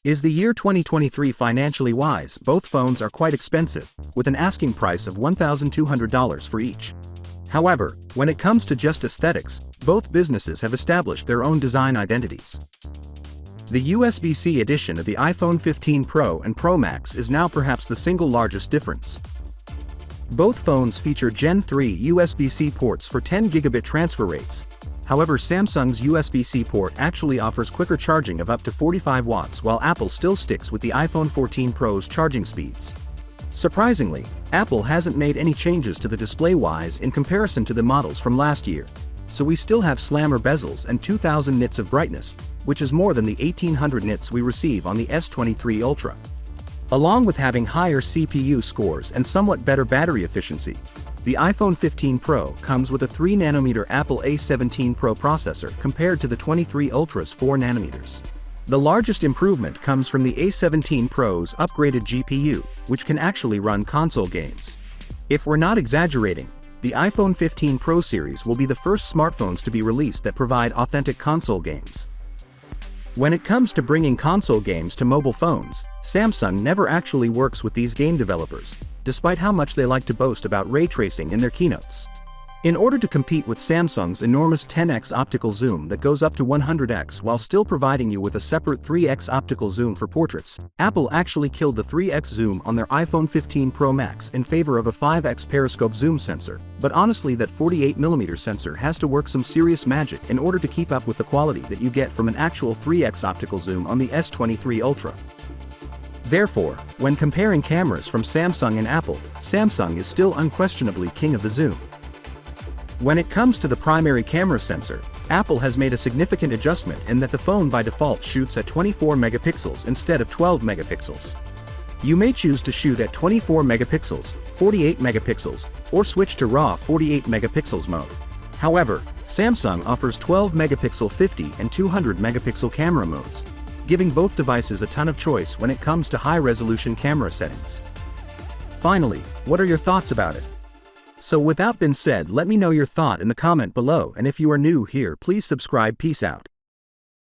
Is the year 2023 financially wise? Both phones are quite expensive, with an asking price of $1,200 for each. However, when it comes to just aesthetics, both businesses have established their own design identities. The USB-C edition of the iPhone 15 Pro and Pro Max is now perhaps the single largest difference. Both phones feature Gen 3 USB-C ports for 10 gigabit transfer rates. However, Samsung's USB-C port actually offers quicker charging of up to 45 watts, while Apple still sticks with the iPhone 14 Pro's charging speeds. Surprisingly, Apple hasn't made any changes to the display-wise in comparison to the models from last year, so we still have slammer bezels and 2000 nits of brightness, which is more than the 1800 nits we receive on the S23 Ultra. Along with having higher CPU scores and somewhat better battery efficiency, the iPhone 15 Pro comes with a 3nm Apple A17 Pro processor compared to the 23 Ultra's 4nm. The largest improvement comes from the A17 Pro's upgraded GPU, which can actually run console games. If we're not exaggerating, the iPhone 15 Pro series will be the first smartphones to be released that provide authentic console games. When it comes to bringing console games to mobile phones, Samsung never actually works with these game developers, despite how much they like to boast about ray tracing in their keynotes. In order to compete with Samsung's enormous 10x optical zoom that goes up to 100x while still providing you with a separate 3x optical zoom for portraits, Apple actually killed the 3x zoom on their iPhone 15 Pro Max in favor of a 5x periscope zoom sensor, but honestly that 48mm sensor has to work some serious magic in order to keep up with the quality that you get from an actual 3x optical zoom on the S23 Ultra. Therefore, when comparing cameras from Samsung and Apple, Samsung is still unquestionably king of the zoom. When it comes to the primary camera sensor, Apple has made a significant adjustment in that the phone by default shoots at 24 megapixels instead of 12 megapixels. You may choose to shoot at 24 megapixels, 48 megapixels, or switch to RAW 48 megapixels mode. However, Samsung offers 12 megapixel 50 and 200 megapixel camera modes, giving both devices a ton of choice when it comes to high-resolution camera settings. Finally, what are your thoughts about it? So with that being said, let me know your thought in the comment below, and if you are new here, please subscribe. Peace out.